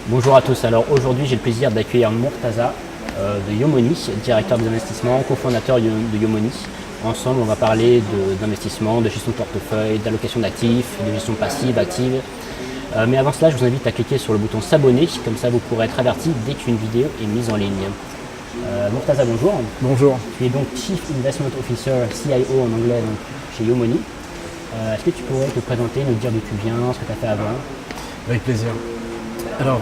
Bonjour à tous. Alors aujourd'hui, j'ai le plaisir d'accueillir Murtaza de Yomoni, directeur des investissements, cofondateur de Yomoni. Ensemble, on va parler d'investissement, de gestion de portefeuille, d'allocation d'actifs, de gestion passive, active. Mais avant cela, je vous invite à cliquer sur le bouton s'abonner, comme ça vous pourrez être averti dès qu'une vidéo est mise en ligne. Murtaza, bonjour. Bonjour. Tu es donc Chief Investment Officer, CIO en anglais, donc, chez Yomoni. Est-ce que tu pourrais te présenter, nous dire d'où tu viens, ce que tu as fait avant? Avec plaisir. Alors,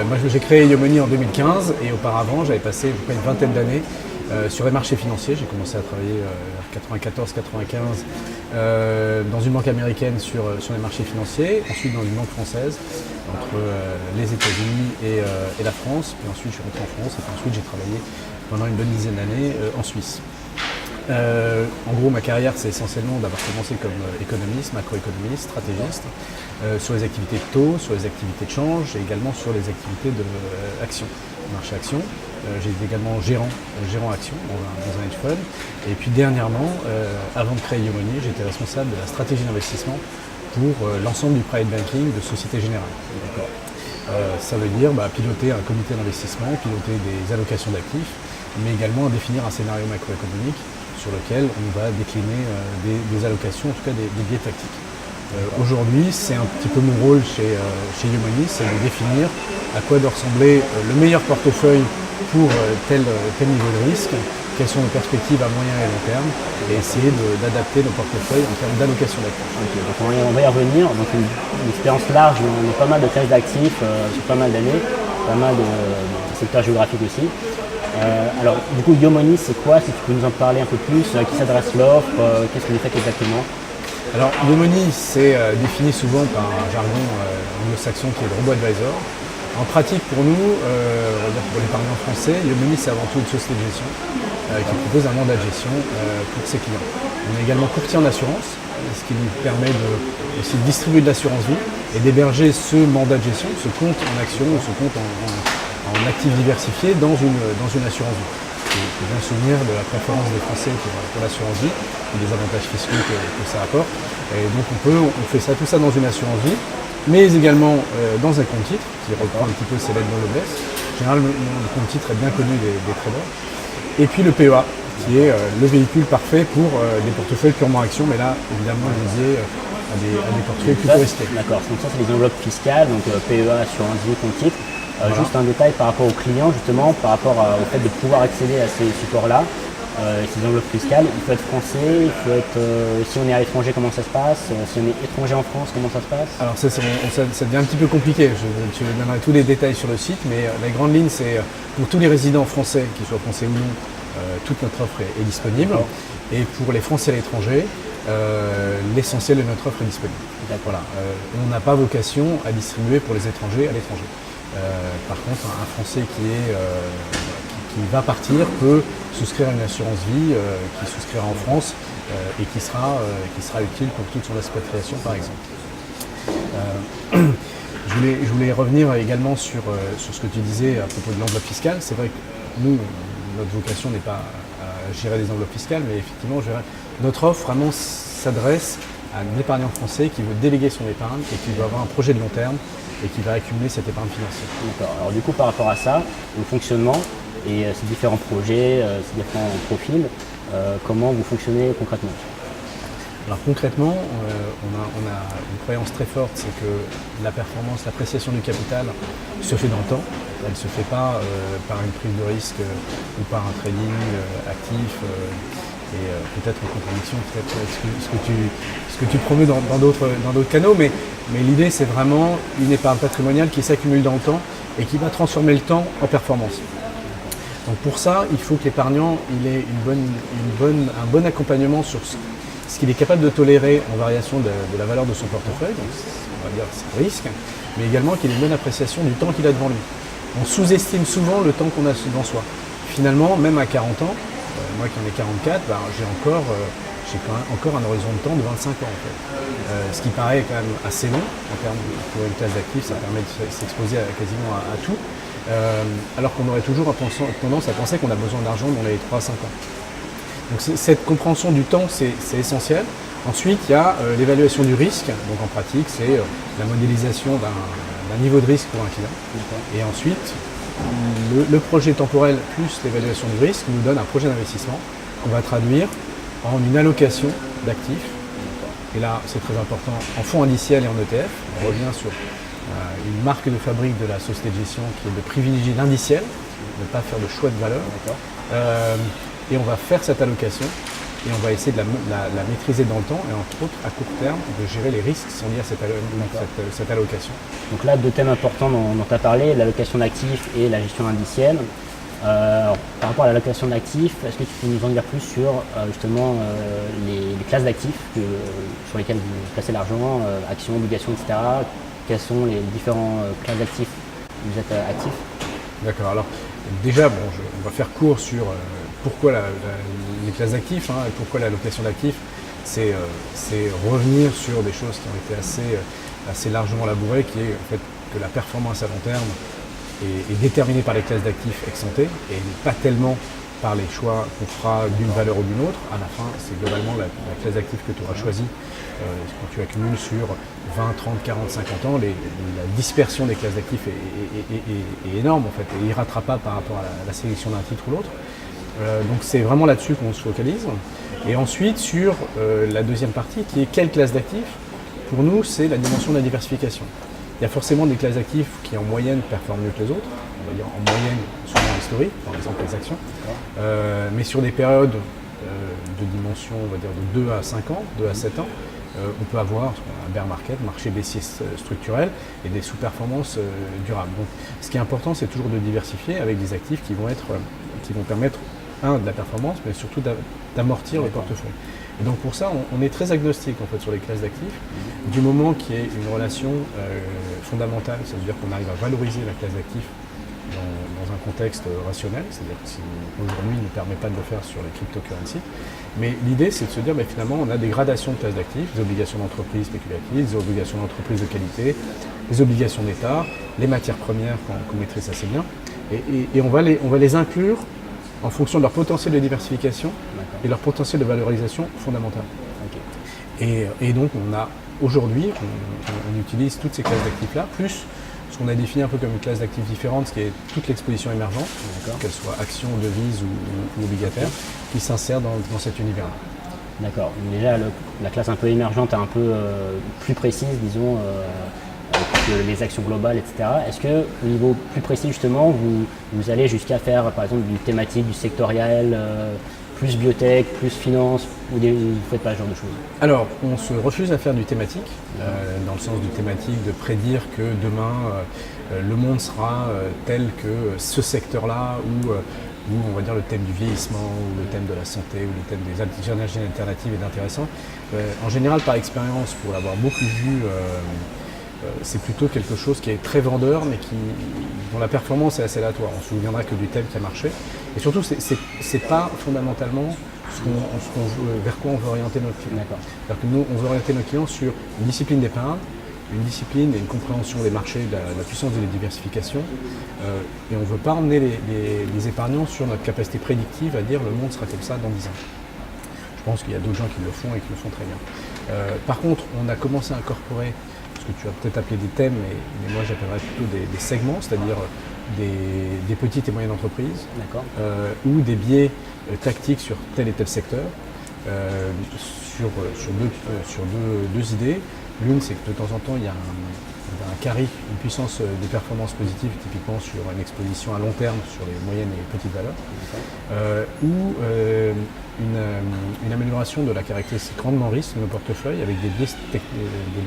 moi j'ai créé Yomoni en 2015 et auparavant j'avais passé à peu près une vingtaine d'années sur les marchés financiers. J'ai commencé à travailler vers 94-95 dans une banque américaine sur les marchés financiers, ensuite dans une banque française entre les États-Unis et la France. Puis ensuite je suis rentré en France et puis ensuite j'ai travaillé pendant une bonne dizaine d'années en Suisse. En gros, ma carrière, c'est essentiellement d'avoir commencé comme économiste, macroéconomiste, stratégiste, sur les activités de taux, sur les activités de change et également sur les activités d'action, marché action. J'ai été également gérant action dans un hedge fund. Et puis dernièrement, avant de créer Yomoni, j'étais responsable de la stratégie d'investissement pour l'ensemble du private banking de Société Générale. Ça veut dire piloter un comité d'investissement, piloter des allocations d'actifs, mais également définir un scénario macroéconomique sur lequel on va décliner des allocations, en tout cas des biais tactiques. Aujourd'hui, c'est un petit peu mon rôle chez Yomoni, c'est de définir à quoi doit ressembler le meilleur portefeuille pour tel niveau de risque, quelles sont nos perspectives à moyen et long terme, et essayer d'adapter nos portefeuilles en termes d'allocation d'actifs. Okay, donc on va y revenir. Donc une expérience large, on a pas mal de classes d'actifs sur pas mal d'années, pas mal de secteurs géographiques aussi. Alors du coup, Yomoni, c'est quoi? Si tu peux nous en parler un peu plus, à qui s'adresse l'offre, qu'est-ce que vous faites exactement? Alors Yomoni, c'est défini souvent par un jargon anglo-saxon qui est le robo-advisor. En pratique, pour nous, on va dire pour l'épargnant français, Yomoni, c'est avant tout une société de gestion qui propose un mandat de gestion pour ses clients. On est également courtier en assurance, ce qui nous permet aussi de distribuer de l'assurance vie et d'héberger ce mandat de gestion, ce compte en action, ce compte en actifs diversifiés dans une assurance vie. Il faut bien se souvenir de la préférence des Français pour l'assurance vie et des avantages fiscaux que ça apporte. Et donc on fait tout ça dans une assurance vie, mais également dans un compte titre qui reprend un petit peu ses lettres de noblesse. En général, le compte titre est bien connu des traders. Et puis le PEA, qui est le véhicule parfait pour des portefeuilles purement actions, mais là évidemment dédié à des portefeuilles plus risqués. D'accord, donc ça c'est les enveloppes fiscales, donc PEA, assurance vie, compte titre. Voilà. Juste un détail par rapport aux clients, justement, par rapport au fait de pouvoir accéder à ces supports-là, ces enveloppes fiscales. Il faut être français, il faut être, si on est à l'étranger, comment ça se passe? Si on est étranger en France, comment ça se passe? Alors ça devient un petit peu compliqué. Je donnerai tous les détails sur le site, mais la grande ligne, c'est pour tous les résidents français, qu'ils soient français ou non, toute notre offre est disponible. Et pour les Français à l'étranger, l'essentiel de notre offre est disponible. Voilà. On n'a pas vocation à distribuer pour les étrangers à l'étranger. Par contre, un Français qui va partir peut souscrire à une assurance vie qui souscrira en France et qui sera utile pour toute son expatriation par exemple. Je voulais revenir également sur ce que tu disais à propos de l'enveloppe fiscale. C'est vrai que nous, notre vocation n'est pas à gérer des enveloppes fiscales, mais effectivement, notre offre vraiment s'adresse à un épargnant français qui veut déléguer son épargne et qui veut avoir un projet de long terme et qui va accumuler cette épargne financière. D'accord. Alors du coup, par rapport à ça, le fonctionnement et ces différents projets, ces différents profils, comment vous fonctionnez concrètement? Alors concrètement, on a une croyance très forte, c'est que la performance, l'appréciation du capital se fait dans le temps. Elle ne se fait pas par une prise de risque ou par un trading actif et peut-être en contradiction peut-être avec ce que tu promeux dans d'autres canaux, mais l'idée c'est vraiment une épargne patrimoniale qui s'accumule dans le temps et qui va transformer le temps en performance. Donc pour ça, il faut que l'épargnant ait un bon accompagnement sur ce qu'il est capable de tolérer en variation de la valeur de son portefeuille, donc on va dire ses risques, mais également qu'il ait une bonne appréciation du temps qu'il a devant lui. On sous-estime souvent le temps qu'on a devant soi. Finalement, même à 40 ans, moi qui en ai 44, j'ai encore un horizon de temps de 25 ans en fait. Ce qui paraît quand même assez long en termes pour une classe d'actifs, ça permet de s'exposer quasiment à tout. Alors qu'on aurait toujours tendance à penser qu'on a besoin d'argent dans les 3 à 5 ans. Donc cette compréhension du temps, c'est essentiel. Ensuite, il y a l'évaluation du risque. Donc en pratique, c'est la modélisation d'un niveau de risque pour un client. Et ensuite, le projet temporel plus l'évaluation du risque nous donne un projet d'investissement qu'on va traduire en une allocation d'actifs. Et là, c'est très important, en fonds indiciels et en ETF. On revient sur une marque de fabrique de la société de gestion qui est de privilégier l'indiciel, de ne pas faire de choix de valeur. Et on va faire cette allocation et on va essayer de la maîtriser dans le temps et entre autres, à court terme, de gérer les risques qui sont liés à cette allocation. Donc là, deux thèmes importants dont tu as parlé, l'allocation d'actifs et la gestion indicielle. Par rapport à l'allocation d'actifs, est-ce que tu peux nous en dire plus sur justement les classes d'actifs sur lesquelles vous placez l'argent, actions, obligations, etc. Quelles sont les différentes classes d'actifs où vous êtes actif? D'accord, alors déjà, on va faire court sur pourquoi les classes d'actifs et pourquoi l'allocation d'actifs. C'est revenir sur des choses qui ont été assez largement labourées, qui est en fait que la performance à long terme est déterminée par les classes d'actifs ex ante et pas tellement par les choix qu'on fera d'une valeur ou d'une autre. À la fin, c'est globalement la classe d'actifs que tu auras choisie. Quand tu accumules sur 20, 30, 40, 50 ans, la dispersion des classes d'actifs est énorme en fait, et irrattrapable par rapport à la sélection d'un titre ou l'autre. Donc c'est vraiment là-dessus qu'on se focalise. Et ensuite sur la deuxième partie qui est quelle classe d'actifs. Pour nous, c'est la dimension de la diversification. Il y a forcément des classes d'actifs qui en moyenne performent mieux que les autres, on va dire en moyenne souvent historique, par exemple les actions, mais sur des périodes de dimension, on va dire de 2 à 5 ans, 2 à 7 ans, on peut avoir un bear market, marché baissier structurel et des sous-performances durables. Donc ce qui est important, c'est toujours de diversifier avec des actifs qui vont permettre, de la performance, mais surtout d'amortir le portefeuille. Et donc pour ça, on est très agnostique en fait sur les classes d'actifs, du moment qu'il y ait une relation fondamentale, c'est-à-dire qu'on arrive à valoriser la classe d'actifs dans un contexte rationnel, c'est-à-dire que si aujourd'hui ne permet pas de le faire sur les cryptocurrencies. Mais l'idée, c'est de se dire, finalement, on a des gradations de classes d'actifs, des obligations d'entreprise spéculatives, des obligations d'entreprise de qualité, des obligations d'État, les matières premières qu'on maîtrise assez bien, et on va les inclure en fonction de leur potentiel de diversification et leur potentiel de valorisation fondamentale. Et donc aujourd'hui, on utilise toutes ces classes d'actifs-là, plus ce qu'on a défini un peu comme une classe d'actifs différente, ce qui est toute l'exposition émergente, qu'elle soit action, devise ou obligataire, qui s'insère dans cet univers-là. D'accord. Déjà, la classe un peu émergente est un peu plus précise, disons, que les actions globales, etc. Est-ce qu'au niveau plus précis, justement, vous allez jusqu'à faire, par exemple, du thématique, du sectoriel, plus biotech, plus finance, ou vous ne faites pas ce genre de choses? Alors, on se refuse à faire du thématique, dans le sens du thématique, de prédire que demain, le monde sera tel que ce secteur-là, où on va dire le thème du vieillissement, ou le thème de la santé, ou le thème des énergies alternatives est intéressant. En général, par expérience, pour l'avoir beaucoup vu, c'est plutôt quelque chose qui est très vendeur, mais dont la performance est assez aléatoire. On se souviendra que du thème qui a marché. Et surtout, c'est pas fondamentalement vers quoi on veut orienter notre client. C'est-à-dire que nous, on veut orienter nos clients sur une discipline d'épargne, une discipline et une compréhension des marchés, de la puissance de la diversification. Et on ne veut pas emmener les épargnants sur notre capacité prédictive à dire le monde sera comme ça dans 10 ans. Je pense qu'il y a d'autres gens qui le font et qui le font très bien. Par contre, on a commencé à incorporer ce que tu as peut-être appelé des thèmes, mais moi j'appellerais plutôt des segments, c'est-à-dire des petites et moyennes entreprises, ou des biais tactiques sur tel et tel secteur, sur deux idées. L'une, c'est que de temps en temps, il y a un carry, une puissance de performance positive, typiquement sur une exposition à long terme sur les moyennes et petites valeurs, ou une amélioration de la caractéristique rendement risque de nos portefeuilles avec des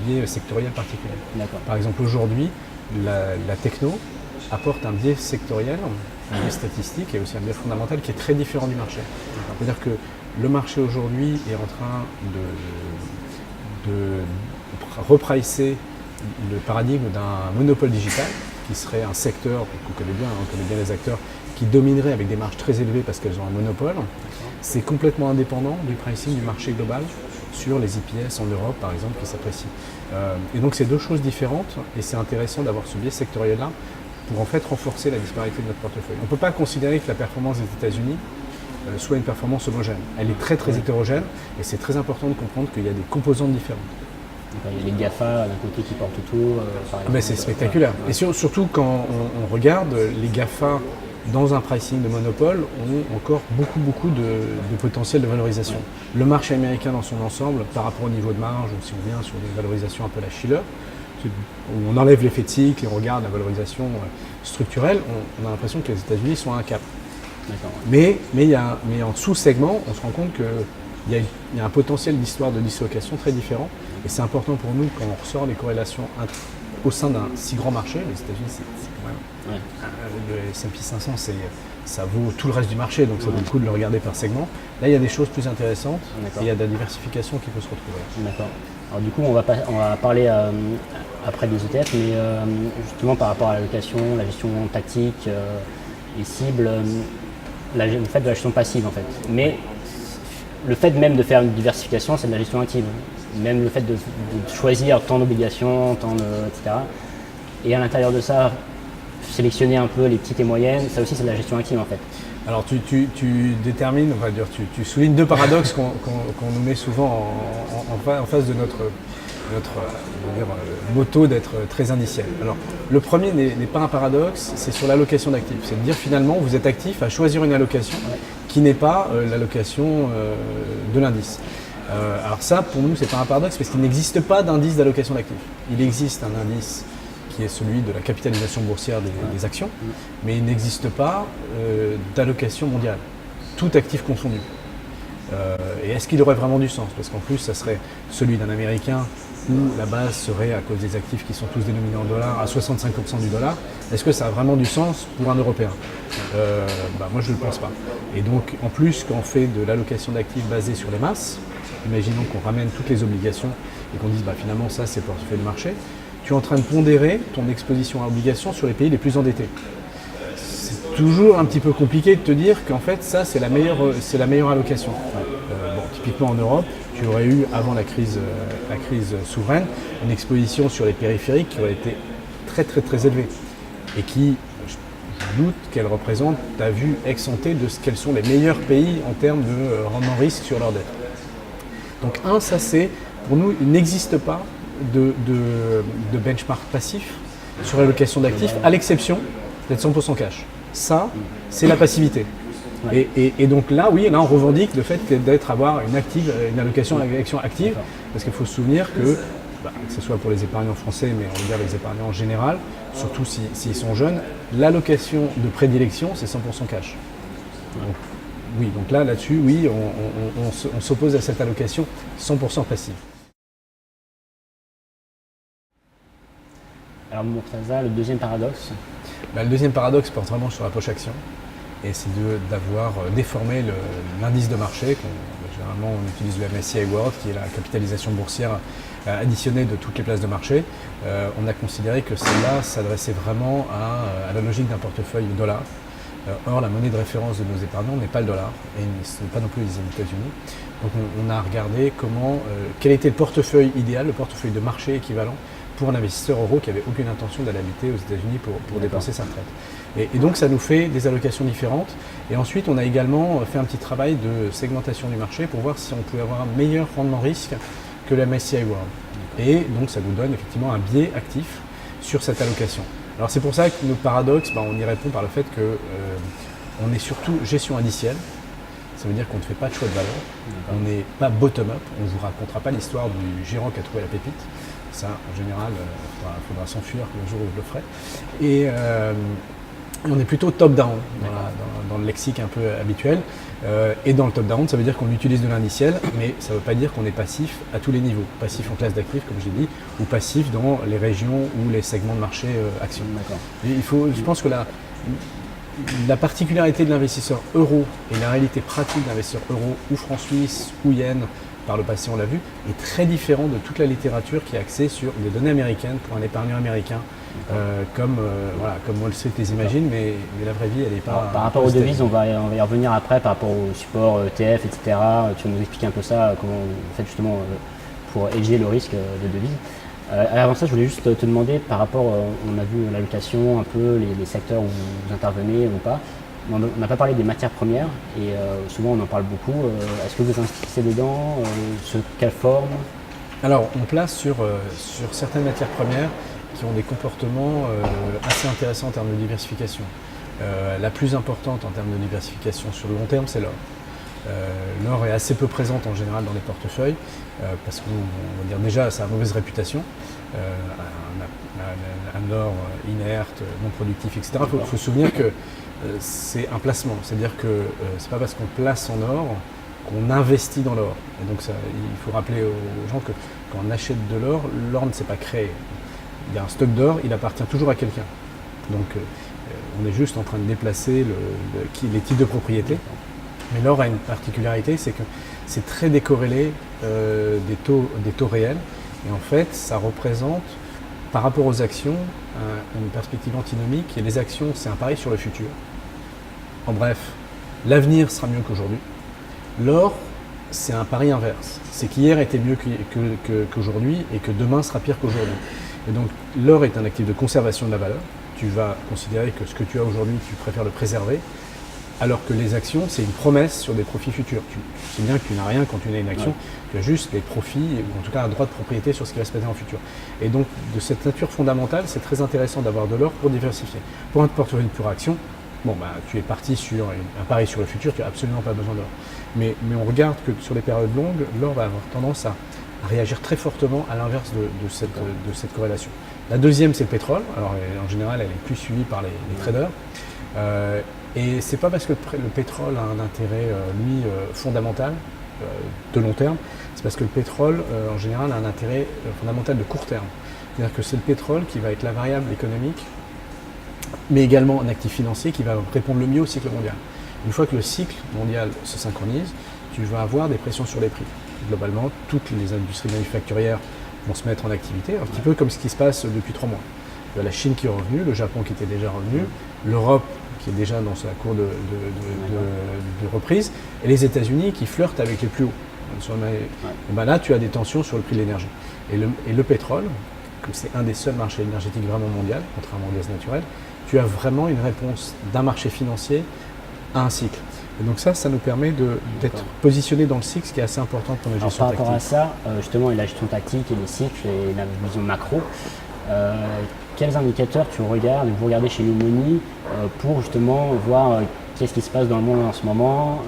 biais sectoriels particuliers. Par exemple, aujourd'hui, la techno apporte un biais sectoriel, un biais statistique et aussi un biais fondamental qui est très différent du marché. C'est-à-dire que le marché aujourd'hui est en train de repricer le paradigme d'un monopole digital qui serait un secteur qu'on connaît bien, on connaît bien les acteurs qui domineraient avec des marges très élevées parce qu'elles ont un monopole. C'est complètement indépendant du pricing du marché global sur les IPS en Europe par exemple qui s'apprécient. Et donc c'est deux choses différentes et c'est intéressant d'avoir ce biais sectoriel-là pour en fait renforcer la disparité de notre portefeuille. On ne peut pas considérer que la performance des États-Unis soit une performance homogène. Elle est très très hétérogène et c'est très important de comprendre qu'il y a des composantes différentes. Il y a les GAFA d'un côté qui portent tout. Par exemple. C'est spectaculaire. Et surtout quand on regarde, les GAFA dans un pricing de monopole ont encore beaucoup de potentiel de valorisation. Ouais. Le marché américain dans son ensemble, par rapport au niveau de marge, ou si on vient sur des valorisations un peu la Schiller, où on enlève l'effet de cycle et on regarde la valorisation structurelle, on a l'impression que les États-Unis sont à un cap. Mais en sous-segment, on se rend compte qu'il y a un potentiel d'histoire de dislocation très différent. Et c'est important pour nous quand on ressort les corrélations au sein d'un si grand marché. Les États-Unis, c'est quand même. Le S&P 500, ça vaut tout le reste du marché, donc ça vaut le coup de le regarder par segment. Là, il y a des choses plus intéressantes et il y a de la diversification qui peut se retrouver. D'accord. Alors du coup, on va parler après des ETF, mais justement par rapport à l'allocation, la gestion tactique, les cibles, le fait de la gestion passive en fait. Mais le fait même de faire une diversification, c'est de la gestion active. Même le fait de choisir tant d'obligations, etc. Et à l'intérieur de ça, sélectionner un peu les petites et moyennes, ça aussi c'est de la gestion active en fait. Alors tu détermines, on va dire, tu soulignes deux paradoxes qu'on nous met souvent en face de notre motto d'être très indiciel. Alors le premier n'est pas un paradoxe, c'est sur l'allocation d'actifs. C'est de dire finalement vous êtes actif à choisir une allocation qui n'est pas l'allocation de l'indice. Alors ça pour nous c'est pas un paradoxe parce qu'il n'existe pas d'indice d'allocation d'actifs. Il existe un indice qui est celui de la capitalisation boursière des actions, mais il n'existe pas d'allocation mondiale, tout actif confondu. Et est-ce qu'il aurait vraiment du sens? Parce qu'en plus, ça serait celui d'un Américain où la base serait, à cause des actifs qui sont tous dénominés en dollars, à 65% du dollar. Est-ce que ça a vraiment du sens pour un Européen? Moi, je ne le pense pas. Et donc, en plus, quand on fait de l'allocation d'actifs basée sur les masses, imaginons qu'on ramène toutes les obligations et qu'on dise finalement, ça, c'est le portefeuille de marché, tu es en train de pondérer ton exposition à obligations sur les pays les plus endettés. C'est toujours un petit peu compliqué de te dire qu'en fait, ça, c'est la meilleure allocation. Typiquement en Europe, tu aurais eu, avant la crise souveraine, une exposition sur les périphériques qui aurait été très très très élevée et qui, je doute qu'elle représente ta vue ex-ante de quels sont les meilleurs pays en termes de rendement risque sur leur dette. Donc ça c'est, pour nous, il n'existe pas de benchmark passif sur l'allocation d'actifs, à l'exception d'être 100% cash. Ça, c'est la passivité. Ouais. Et donc là, on revendique le fait d'avoir une allocation active, parce qu'il faut se souvenir que ce soit pour les épargnants français, mais on va dire les épargnants en général, surtout s'ils sont jeunes, l'allocation de prédilection, c'est 100% cash. Donc là-dessus, on s'oppose à cette allocation 100% passive. Alors Murtaza, le deuxième paradoxe? Le deuxième paradoxe porte vraiment sur la poche action. Et c'est d'avoir déformé l'indice de marché. Généralement, on utilise le MSCI World, qui est la capitalisation boursière additionnée de toutes les places de marché. On a considéré que celle-là s'adressait vraiment à la logique d'un portefeuille dollar. Or, la monnaie de référence de nos épargnants n'est pas le dollar, et ce n'est pas non plus les États-Unis. Donc, on a regardé quel était le portefeuille idéal, le portefeuille de marché équivalent pour un investisseur euro qui n'avait aucune intention d'aller habiter aux États-Unis pour dépenser sa retraite. Et donc ça nous fait des allocations différentes. Et ensuite, on a également fait un petit travail de segmentation du marché pour voir si on pouvait avoir un meilleur rendement risque que le MSCI World. Et donc ça nous donne effectivement un biais actif sur cette allocation. Alors c'est pour ça que notre paradoxe, on y répond par le fait qu'on est surtout gestion indicielle. Ça veut dire qu'on ne fait pas de choix de valeur. On n'est pas bottom-up. On ne vous racontera pas l'histoire du gérant qui a trouvé la pépite. Ça, en général, il faudra s'enfuir le jour où je le ferai. Et on est plutôt top-down dans le lexique un peu habituel. Et dans le top-down, ça veut dire qu'on utilise de l'indiciel, mais ça ne veut pas dire qu'on est passif à tous les niveaux. Passif en classe d'actifs, comme j'ai dit, ou passif dans les régions ou les segments de marché actions. Je pense que la particularité de l'investisseur euro et la réalité pratique d'investisseur euro ou franc suisse ou yen, par le passé on l'a vu, est très différent de toute la littérature qui est axée sur des données américaines pour un épargnant américain, comme Wall Street les imagine, mais la vraie vie elle n'est pas... Par rapport aux devises, on va y revenir après, par rapport au support ETF, etc. Tu vas nous expliquer un peu ça, comment vous faites justement pour hedger le risque de devises. Avant ça, je voulais juste te demander, par rapport, on a vu l'allocation, un peu les secteurs où vous intervenez ou pas. On n'a pas parlé des matières premières et souvent on en parle beaucoup. Est-ce que vous investissez dedans? Quelle forme? Alors, on place sur certaines matières premières qui ont des comportements assez intéressants en termes de diversification. La plus importante en termes de diversification sur le long terme, c'est l'or. L'or est assez peu présente en général dans les portefeuilles parce qu'on va dire déjà ça a mauvaise réputation, un or inerte, non productif, etc. Il faut se souvenir que c'est un placement, c'est-à-dire que c'est pas parce qu'on place en or qu'on investit dans l'or. Et donc il faut rappeler aux gens que quand on achète de l'or, l'or ne s'est pas créé. Il y a un stock d'or, il appartient toujours à quelqu'un. Donc on est juste en train de déplacer les types de propriété. Mais l'or a une particularité, c'est que c'est très décorrélé des taux réels. Et en fait, ça représente, par rapport aux actions, une perspective antinomique. Et les actions, c'est un pari sur le futur. En bref, l'avenir sera mieux qu'aujourd'hui. L'or, c'est un pari inverse. C'est qu'hier était mieux qu'aujourd'hui et que demain sera pire qu'aujourd'hui. Et donc, l'or est un actif de conservation de la valeur. Tu vas considérer que ce que tu as aujourd'hui, tu préfères le préserver. Alors que les actions, c'est une promesse sur des profits futurs. Tu sais bien que tu n'as rien quand tu as une action, tu as juste les profits, ou en tout cas un droit de propriété sur ce qui va se passer en futur. Et donc, de cette nature fondamentale, c'est très intéressant d'avoir de l'or pour diversifier. Pour un portefeuille pure action, tu es parti sur un pari sur le futur, tu n'as absolument pas besoin d'or. Mais on regarde que sur les périodes longues, l'or va avoir tendance à réagir très fortement à l'inverse de cette corrélation. La deuxième, c'est le pétrole. Alors, en général, elle est plus suivie par les traders. Et c'est pas parce que le pétrole a un intérêt, fondamental, de long terme, c'est parce que le pétrole, en général, a un intérêt fondamental de court terme. C'est-à-dire que c'est le pétrole qui va être la variable économique, mais également un actif financier qui va répondre le mieux au cycle mondial. Une fois que le cycle mondial se synchronise, tu vas avoir des pressions sur les prix. Globalement, toutes les industries manufacturières vont se mettre en activité, un petit peu comme ce qui se passe depuis 3 mois. Il y a la Chine qui est revenue, le Japon qui était déjà revenu, l'Europe qui est déjà dans sa cour de reprise, et les États-Unis qui flirtent avec les plus hauts. Et ben là, tu as des tensions sur le prix de l'énergie. Et le pétrole, comme c'est un des seuls marchés énergétiques vraiment mondial, contrairement au gaz naturel, tu as vraiment une réponse d'un marché financier à un cycle. Et donc ça nous permet d'être positionné dans le cycle, ce qui est assez important pour la gestion tactique. Par rapport à ça, justement, et la gestion tactique et les cycles et la vision macro, quels indicateurs vous regardez chez YouMoney pour justement voir qu'est-ce qui se passe dans le monde en ce moment,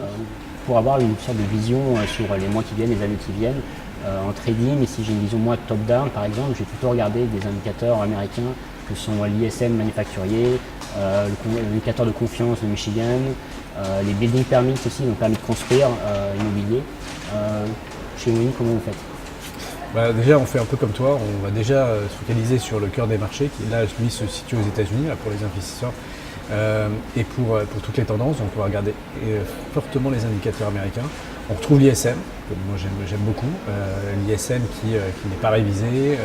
pour avoir une sorte de vision sur les mois qui viennent, les années qui viennent. En trading, et si j'ai une vision moi top-down par exemple, je vais plutôt regarder des indicateurs américains que sont l'ISM manufacturier, l'indicateur de confiance de Michigan, les building permits aussi, donc permis de construire immobilier. Chez YouMoney, comment vous faites? Déjà, on fait un peu comme toi, on va déjà se focaliser sur le cœur des marchés, qui là, lui, se situe aux États-Unis pour les investisseurs. Et pour toutes les tendances, on va regarder fortement les indicateurs américains. On retrouve l'ISM, que moi j'aime beaucoup, l'ISM qui n'est pas révisé,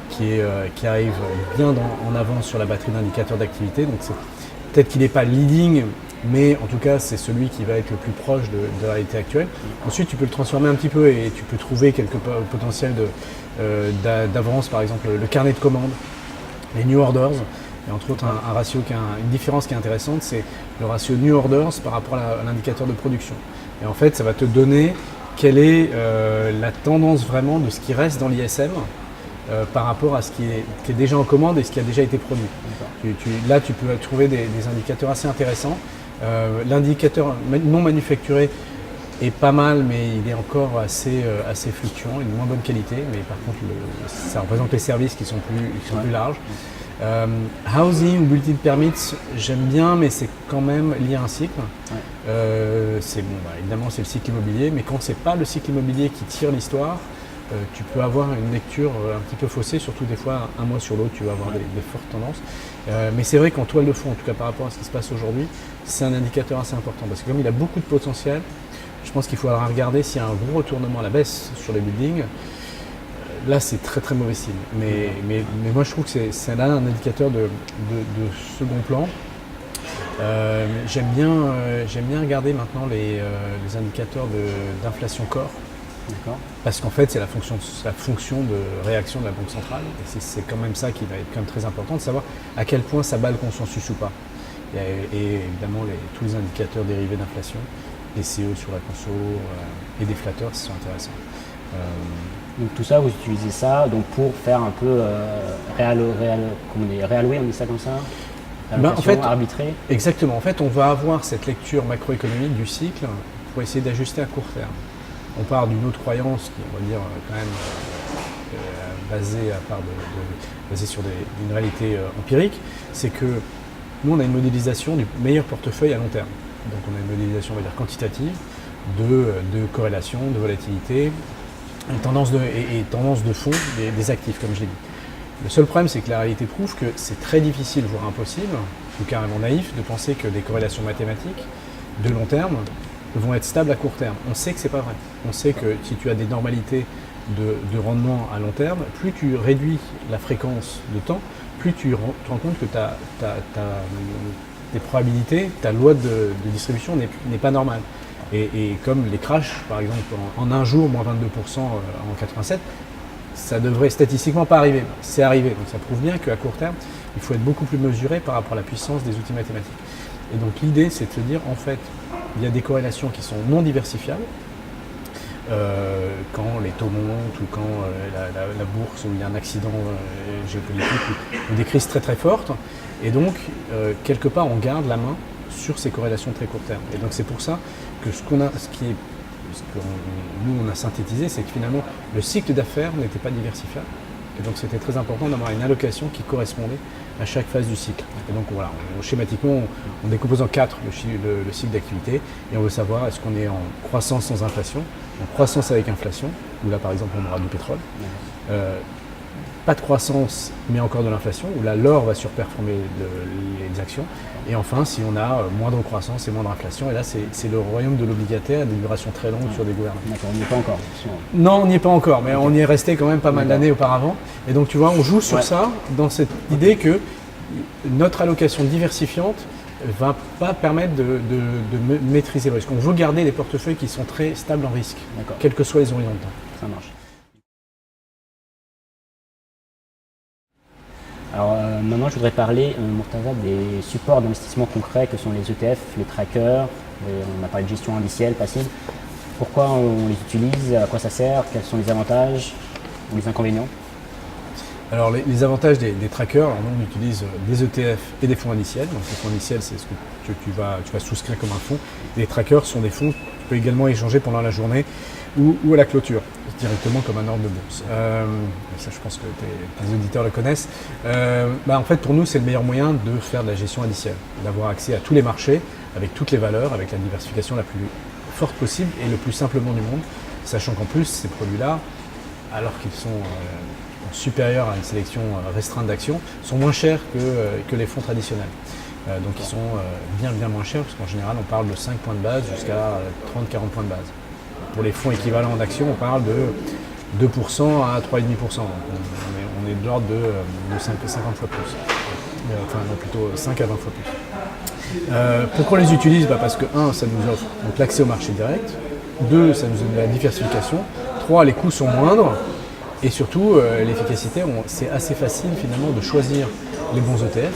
qui arrive bien en avance sur la batterie d'indicateurs d'activité. Donc peut-être qu'il n'est pas leading, mais en tout cas c'est celui qui va être le plus proche de la réalité actuelle. Ensuite tu peux le transformer un petit peu et tu peux trouver quelques potentiels d'avance, par exemple le carnet de commandes, les new orders. Et entre autres, un ratio une différence qui est intéressante, c'est le ratio new orders par rapport à l'indicateur de production. Et en fait, ça va te donner quelle est la tendance vraiment de ce qui reste dans l'ISM par rapport à ce qui est déjà en commande et ce qui a déjà été produit. Là, tu peux trouver des indicateurs assez intéressants. L'indicateur non manufacturé est pas mal, mais il est encore assez fluctuant, il est de moins bonne qualité. Mais par contre, ça représente les services qui sont plus larges. Housing ou building permits, j'aime bien, mais c'est quand même lié à un cycle. Évidemment, c'est le cycle immobilier, mais quand c'est pas le cycle immobilier qui tire l'histoire, tu peux avoir une lecture un petit peu faussée, surtout des fois, un mois sur l'autre, tu vas avoir des fortes tendances. Mais c'est vrai qu'en toile de fond, en tout cas par rapport à ce qui se passe aujourd'hui, c'est un indicateur assez important, parce que comme il a beaucoup de potentiel, je pense qu'il faudra regarder s'il y a un gros retournement à la baisse sur les buildings. Là, c'est très très mauvais signe. Mais moi, je trouve que c'est là un indicateur de second plan. J'aime bien regarder maintenant les indicateurs d'inflation corps. Parce qu'en fait, c'est la fonction de réaction de la Banque centrale. Et c'est quand même ça qui va être quand même très important, de savoir à quel point ça bat le consensus ou pas. Et évidemment, tous les indicateurs dérivés d'inflation, les CO sur la conso et des flatteurs, sont intéressants. Donc tout ça, vous utilisez ça donc pour faire un peu réallouer, on dit ça comme ça, En fait, arbitrer. Exactement. En fait, on va avoir cette lecture macroéconomique du cycle pour essayer d'ajuster à court terme. On part d'une autre croyance qui, on va dire, quand même basée sur une réalité empirique, c'est que nous, on a une modélisation du meilleur portefeuille à long terme. Donc on a une modélisation, on va dire, quantitative de corrélation, de volatilité, et tendance de fond des actifs, comme je l'ai dit. Le seul problème, c'est que la réalité prouve que c'est très difficile, voire impossible, ou carrément naïf, de penser que des corrélations mathématiques de long terme vont être stables à court terme. On sait que c'est pas vrai. On sait que si tu as des normalités de rendement à long terme, plus tu réduis la fréquence de temps, plus tu te rends compte que tes probabilités, ta loi de distribution n'est pas normale. Et comme les crashs, par exemple, en un jour, moins 22% en 87, ça devrait statistiquement pas arriver. C'est arrivé. Donc ça prouve bien qu'à court terme, il faut être beaucoup plus mesuré par rapport à la puissance des outils mathématiques. Et donc l'idée, c'est de se dire, en fait, il y a des corrélations qui sont non diversifiables. Quand les taux montent ou quand la bourse où il y a un accident géopolitique ou des crises très très fortes. Et donc, quelque part, on garde la main sur ces corrélations très court terme. Et donc c'est pour ça que ce que nous on a synthétisé, c'est que finalement le cycle d'affaires n'était pas diversifiable. Et donc c'était très important d'avoir une allocation qui correspondait à chaque phase du cycle. Et donc voilà, schématiquement, on décompose en 4 le cycle d'activité et on veut savoir est-ce qu'on est en croissance sans inflation, en croissance avec inflation, où là par exemple on aura du pétrole, pas de croissance mais encore de l'inflation, où là l'or va surperformer les actions, et enfin si on a moindre croissance et moindre inflation, et là c'est le royaume de l'obligataire, des durations très longues sur des gouvernements. D'accord, on n'y est pas encore. Non, on n'y est pas encore, mais on y est resté quand même pas mal d'années auparavant. Et donc tu vois, on joue sur ça, dans cette idée que notre allocation diversifiante va pas permettre de maîtriser le risque. On veut garder des portefeuilles qui sont très stables en risque, quels que soient les horizons de temps. Ça marche. Alors maintenant, je voudrais parler, Murtaza, des supports d'investissement concrets que sont les ETF, les trackers, on a parlé de gestion indicielle, passive. Pourquoi on les utilise, à quoi ça sert, quels sont les avantages ou les inconvénients? Alors les avantages des trackers, alors nous on utilise des ETF et des fonds indiciels. Donc les fonds indiciels, c'est ce que tu vas souscrire comme un fonds. Les trackers sont des fonds que tu peux également échanger pendant la journée ou à la clôture, directement comme un ordre de bourse. Ça, je pense que tes auditeurs le connaissent. En fait, pour nous, c'est le meilleur moyen de faire de la gestion indicielle, d'avoir accès à tous les marchés, avec toutes les valeurs, avec la diversification la plus forte possible et le plus simplement du monde, sachant qu'en plus, ces produits-là, alors qu'ils sont supérieurs à une sélection restreinte d'actions, sont moins chers que les fonds traditionnels. Donc ils sont bien moins chers, parce qu'en général, on parle de 5 points de base jusqu'à 30-40 points de base. Pour les fonds équivalents en actions, on parle de 2% à 3,5%. Donc on est de l'ordre de 50 fois plus. Enfin, non, plutôt 5 à 20 fois plus. Pourquoi on les utilise? Parce que 1, ça nous offre donc l'accès au marché direct. 2, ça nous donne de la diversification. 3, les coûts sont moindres. Et surtout, l'efficacité, c'est assez facile finalement de choisir les bons ETF.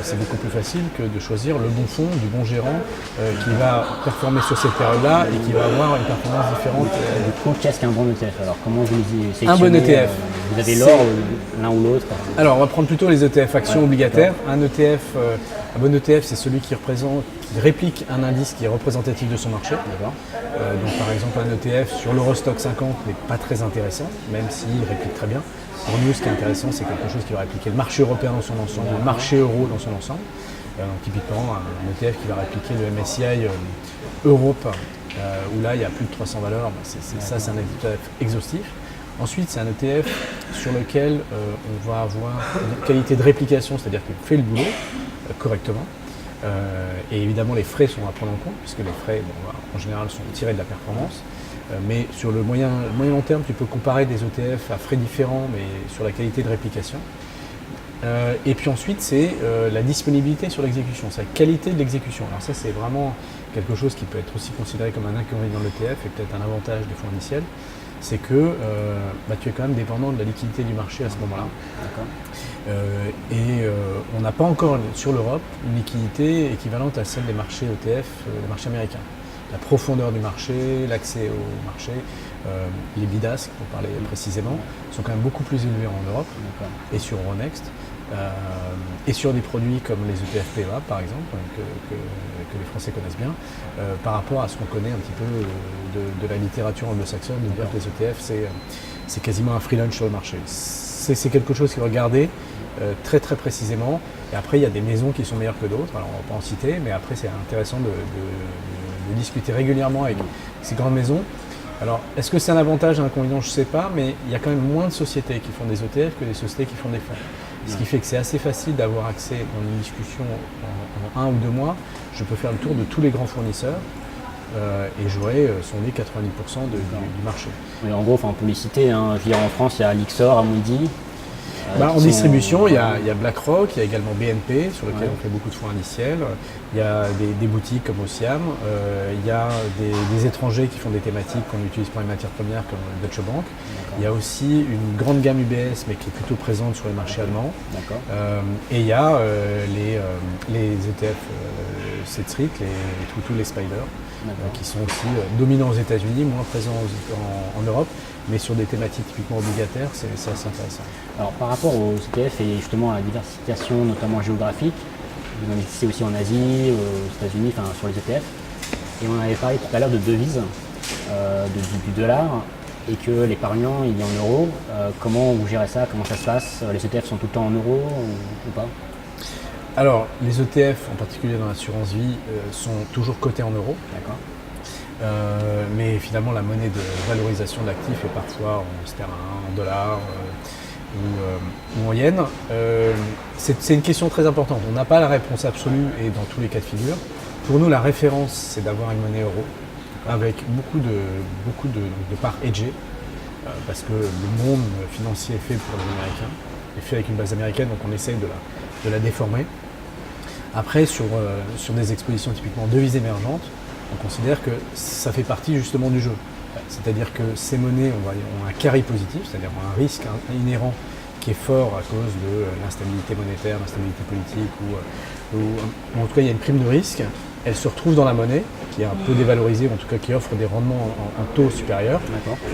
C'est beaucoup plus facile que de choisir le bon fonds, du bon gérant qui va performer sur cette période-là et qui va avoir une performance différente. Du coup, qu'est-ce qu'un bon ETF? Alors, comment vous les sélectionnez? Un bon ETF. Vous avez l'or, l'un ou l'autre? Alors, on va prendre plutôt les ETF actions obligataires. Un bon ETF, c'est celui qui réplique un indice qui est représentatif de son marché. Donc, par exemple, un ETF sur l'Eurostock 50 n'est pas très intéressant, même s'il réplique très bien. Pour nous, ce qui est intéressant, c'est quelque chose qui va répliquer le marché européen dans son ensemble, le marché euro dans son ensemble. Donc, typiquement, un ETF qui va répliquer le MSCI Europe, où là, il y a plus de 300 valeurs. C'est un ETF exhaustif. Ensuite, c'est un ETF sur lequel on va avoir une qualité de réplication, c'est-à-dire qu'il fait le boulot correctement. Et évidemment, les frais sont à prendre en compte, puisque les frais, en général, sont tirés de la performance. Mais sur le moyen long terme, tu peux comparer des ETF à frais différents, mais sur la qualité de réplication. Et puis ensuite, c'est la disponibilité sur l'exécution, c'est la qualité de l'exécution. Alors ça, c'est vraiment quelque chose qui peut être aussi considéré comme un inconvénient de l'ETF et peut-être un avantage des fonds indiciels. C'est que tu es quand même dépendant de la liquidité du marché à ce moment-là. On n'a pas encore sur l'Europe une liquidité équivalente à celle des marchés ETF, des marchés américains. La profondeur du marché, l'accès au marché les bidasques, pour parler précisément, sont quand même beaucoup plus élevés en Europe et sur Euronext. Et sur des produits comme les ETF PEA par exemple, que les Français connaissent bien, par rapport à ce qu'on connaît un petit peu de la littérature anglo-saxonne, de dire que les ETF c'est quasiment un free lunch sur le marché. C'est quelque chose qui est regardé très très précisément, et après il y a des maisons qui sont meilleures que d'autres, alors on ne va pas en citer, mais après c'est intéressant de discuter régulièrement avec ces grandes maisons. Alors, est-ce que c'est un avantage, un inconvénient, je ne sais pas, mais il y a quand même moins de sociétés qui font des ETF que des sociétés qui font des fonds. Ce qui fait que c'est assez facile d'avoir accès dans une discussion en 1 ou 2 mois. Je peux faire le tour de tous les grands fournisseurs et j'aurai sondé 90% du marché. Oui, en gros, on peut les citer. Hein. Je veux dire, en France, il y a Lyxor, Amundi. En distribution, il y a BlackRock, il y a également BNP, sur lequel on fait beaucoup de fonds indiciels. Il y a des boutiques comme Ociam, il y a des étrangers qui font des thématiques qu'on utilise pour les matières premières comme Deutsche Bank. Il y a aussi une grande gamme UBS, mais qui est plutôt présente sur les marchés allemands. Et il y a les ETF C-Street, tous les Spiders, qui sont aussi dominants aux États-Unis, moins présents en Europe. Mais sur des thématiques typiquement obligataires, c'est assez intéressant. Alors par rapport aux ETF et justement à la diversification, notamment géographique, vous investissez aussi en Asie, aux États-Unis, sur les ETF. Et on avait parlé tout à l'heure de devises, du dollar, et que l'épargnant il est en euros. Comment vous gérez ça? Comment ça se passe? Les ETF sont tout le temps en euros ou pas? Alors les ETF, en particulier dans l'assurance vie, sont toujours cotés en euros. D'accord. Mais finalement la monnaie de valorisation de l'actif est parfois en sterling, en dollars ou en yens. C'est une question très importante. On n'a pas la réponse absolue et dans tous les cas de figure. Pour nous, la référence, c'est d'avoir une monnaie euro avec beaucoup de parts hedgées, parce que le monde financier est fait pour les Américains, est fait avec une base américaine, donc on essaye de la déformer. Après, sur des expositions typiquement devises émergentes, on considère que ça fait partie justement du jeu. C'est-à-dire que ces monnaies ont un carry positif, c'est-à-dire un risque inhérent qui est fort à cause de l'instabilité monétaire, l'instabilité politique, ou en tout cas il y a une prime de risque. Elle se retrouve dans la monnaie, qui est un peu dévalorisée, en tout cas qui offre des rendements en taux supérieurs.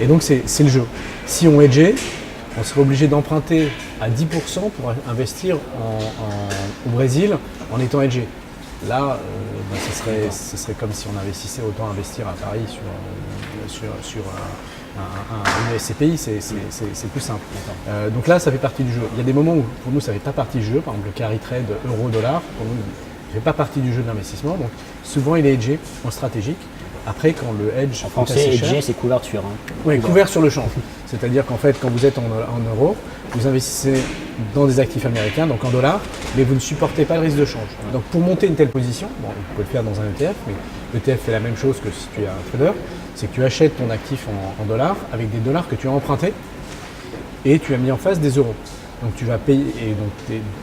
Et donc c'est le jeu. Si on hedgeait, on serait obligé d'emprunter à 10% pour investir au Brésil en étant hedgé. Là, ce serait comme si on investissait autant investir à Paris sur un SCPI, c'est plus simple. Donc là, ça fait partie du jeu. Il y a des moments où pour nous, ça ne fait pas partie du jeu. Par exemple, le carry trade euro-dollar, pour nous, ne fait pas partie du jeu de l'investissement. Donc souvent, il est hedgé en stratégique. Après, quand le hedge en français, hedgé, c'est couverture. Oui, couvert sur le change. C'est-à-dire qu'en fait, quand vous êtes en euros, vous investissez dans des actifs américains, donc en dollars, mais vous ne supportez pas le risque de change. Donc pour monter une telle position, vous pouvez le faire dans un ETF, mais l'ETF fait la même chose que si tu es un trader, c'est que tu achètes ton actif en dollars avec des dollars que tu as empruntés et tu as mis en face des euros. Donc tu vas payer, et donc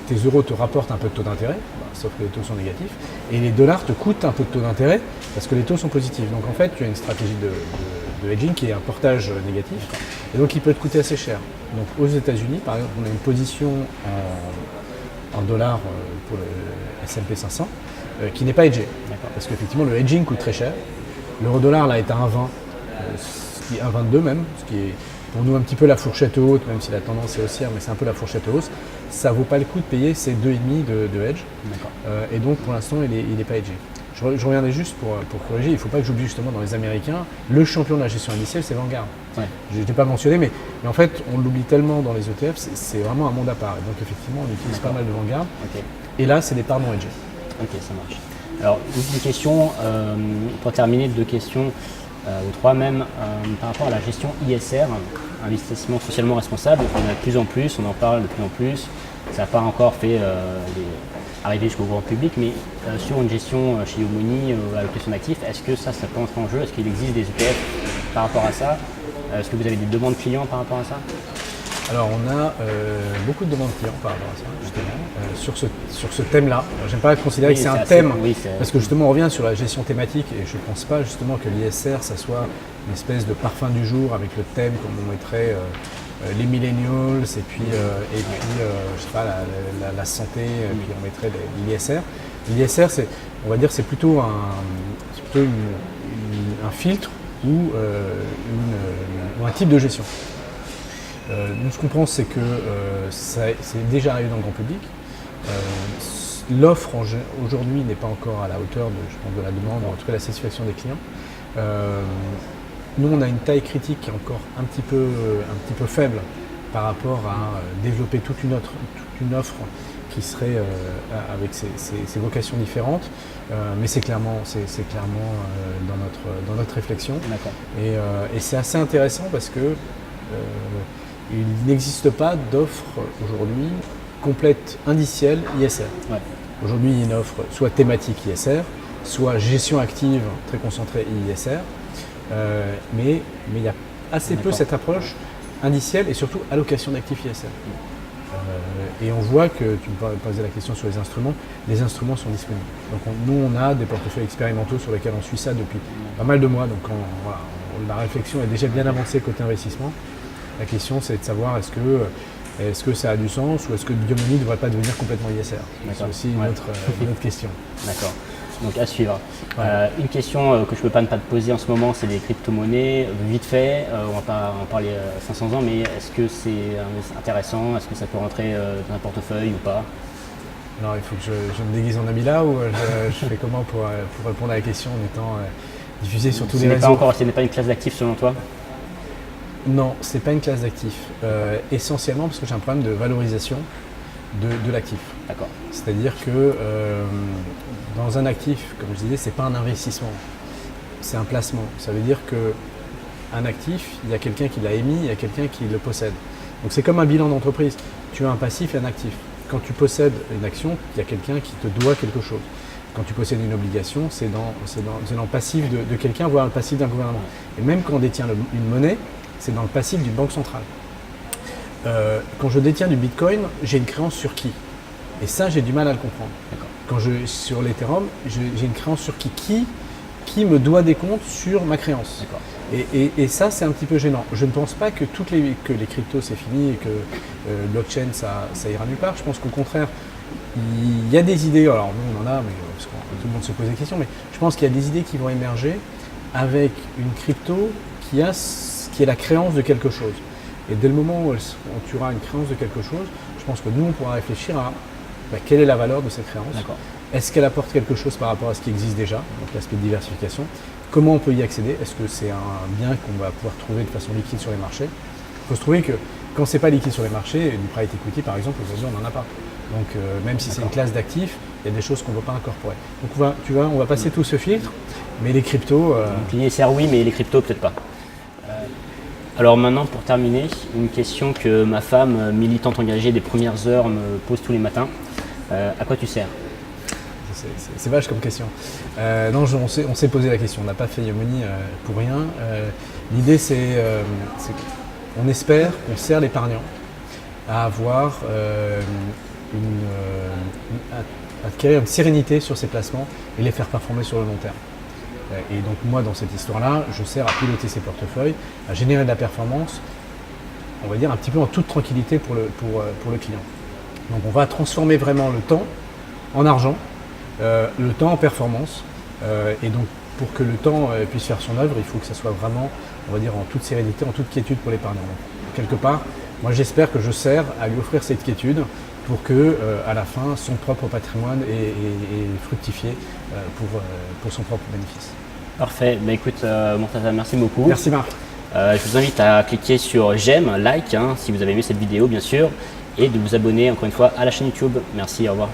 tes euros te rapportent un peu de taux d'intérêt, sauf que les taux sont négatifs, et les dollars te coûtent un peu de taux d'intérêt parce que les taux sont positifs. Donc en fait, tu as une stratégie de hedging qui est un portage négatif, et donc il peut te coûter assez cher. Donc aux États-Unis, par exemple, on a une position en dollars pour le S&P 500 qui n'est pas hedgée, parce qu'effectivement le hedging coûte très cher. L'euro-dollar là est à 1,20, ce qui est 1,22 même, ce qui est pour nous un petit peu la fourchette haute, même si la tendance est haussière, mais c'est un peu la fourchette hausse. Ça ne vaut pas le coup de payer ces 2,5 de hedge. Et donc pour l'instant, il n'est pas hedgé. Je reviendrai juste pour corriger, il ne faut pas que j'oublie justement dans les Américains, le champion de la gestion indicielle, c'est Vanguard. Je ne l'ai pas mentionné, mais en fait, on l'oublie tellement dans les ETF, c'est vraiment un monde à part. Et donc effectivement, on utilise pas mal de Vanguard. Et là, c'est des parts non hedgées. Ok, ça marche. Alors, une question, pour terminer, 2 questions. Ou 3 même, par rapport à la gestion ISR, investissement socialement responsable, on en a de plus en plus, on en parle de plus en plus, ça n'a pas encore fait arriver jusqu'au grand public, mais sur une gestion chez Yomoni, allocation d'actifs, est-ce que ça peut entrer en jeu? Est-ce qu'il existe des ETF par rapport à ça? Est-ce que vous avez des demandes clients par rapport à ça? Alors on a beaucoup de demandes clients par rapport à ça, justement, sur ce thème-là. J'aime pas considérer que c'est un thème, parce que justement on revient sur la gestion thématique, et je ne pense pas justement que l'ISR, ça soit une espèce de parfum du jour avec le thème comme on mettrait les millennials, et puis je sais pas, la santé, et puis on mettrait l'ISR. L'ISR, on va dire, c'est plutôt un filtre ou un type de gestion. Nous, ce qu'on pense, c'est que c'est déjà arrivé dans le grand public. L'offre aujourd'hui n'est pas encore à la hauteur de la demande, en tout cas la satisfaction des clients. Nous, on a une taille critique qui est encore un petit peu faible par rapport à développer toute une offre qui serait avec ses vocations différentes, mais c'est clairement dans notre réflexion. Et c'est assez intéressant parce que il n'existe pas d'offre aujourd'hui complète indicielle ISR. Ouais. Aujourd'hui, il y a une offre soit thématique ISR, soit gestion active très concentrée ISR, mais il y a assez peu cette approche indicielle et surtout allocation d'actifs ISR. Et on voit que, tu me posais la question sur les instruments sont disponibles. Donc nous, on a des portefeuilles expérimentaux sur lesquels on suit ça depuis pas mal de mois, donc la réflexion est déjà bien avancée côté investissement. La question, c'est de savoir est-ce que ça a du sens ou est-ce que Yomoni ne devrait pas devenir complètement ISR. C'est aussi une autre question. D'accord. Donc à suivre. Ouais. Une question que je ne peux pas ne pas te poser en ce moment, c'est les crypto-monnaies. Vite fait, on va pas en parler 500 ans, mais est-ce que c'est intéressant? Est-ce que ça peut rentrer dans un portefeuille ou pas? Alors il faut que je me déguise en ami là ou je fais comment pour répondre à la question en étant diffusé sur tous les réseaux? Ce n'est pas une classe d'actifs selon toi? Non, ce n'est pas une classe d'actifs. Essentiellement parce que j'ai un problème de valorisation de l'actif. D'accord. C'est-à-dire que dans un actif, comme je disais, ce n'est pas un investissement, c'est un placement. Ça veut dire qu'un actif, il y a quelqu'un qui l'a émis, il y a quelqu'un qui le possède. Donc c'est comme un bilan d'entreprise. Tu as un passif et un actif. Quand tu possèdes une action, il y a quelqu'un qui te doit quelque chose. Quand tu possèdes une obligation, c'est dans le passif de quelqu'un, voire le passif d'un gouvernement. Et même quand on détient une monnaie, c'est dans le passif d'une banque centrale. Quand je détiens du Bitcoin, j'ai une créance sur qui? Et ça, j'ai du mal à le comprendre. Sur l'Ethereum, j'ai une créance sur qui me doit des comptes sur ma créance. Et ça, c'est un petit peu gênant. Je ne pense pas que les cryptos, c'est fini et que blockchain, ça ira nulle part. Je pense qu'au contraire, il y a des idées, alors nous on en a, mais parce que tout le monde se pose des questions, mais je pense qu'il y a des idées qui vont émerger avec une crypto qui est la créance de quelque chose. Et dès le moment où tu auras une créance de quelque chose, je pense que nous, on pourra réfléchir à quelle est la valeur de cette créance. Est-ce qu'elle apporte quelque chose par rapport à ce qui existe déjà, donc l'aspect de diversification. Comment on peut y accéder? Est-ce que c'est un bien qu'on va pouvoir trouver de façon liquide sur les marchés? Il faut se trouver que quand ce n'est pas liquide sur les marchés, du private equity par exemple, aujourd'hui on n'en a pas. Donc même si c'est une classe d'actifs, il y a des choses qu'on ne va pas incorporer. Donc on va passer tout ce filtre, mais les cryptos… Donc l'ISR oui, mais les cryptos peut-être pas. Alors maintenant, pour terminer, une question que ma femme, militante engagée des premières heures, me pose tous les matins. À quoi tu sers? C'est vache comme question. Non, on s'est posé la question. On n'a pas fait Yomoni pour rien. L'idée, c'est qu'on espère qu'on sert l'épargnant à avoir à acquérir une sérénité sur ses placements et les faire performer sur le long terme. Et donc moi, dans cette histoire-là, je sers à piloter ces portefeuilles, à générer de la performance, on va dire un petit peu en toute tranquillité pour le client. Donc on va transformer vraiment le temps en argent, le temps en performance. Et donc pour que le temps puisse faire son œuvre, il faut que ça soit vraiment, on va dire, en toute sérénité, en toute quiétude pour l'épargnant. Quelque part, moi j'espère que je sers à lui offrir cette quiétude pour que, à la fin, son propre patrimoine ait fructifié pour son propre bénéfice. Parfait. Écoute, Murtaza, merci beaucoup. Merci Marc. Je vous invite à cliquer sur j'aime, like, si vous avez aimé cette vidéo bien sûr, et de vous abonner encore une fois à la chaîne YouTube. Merci, au revoir.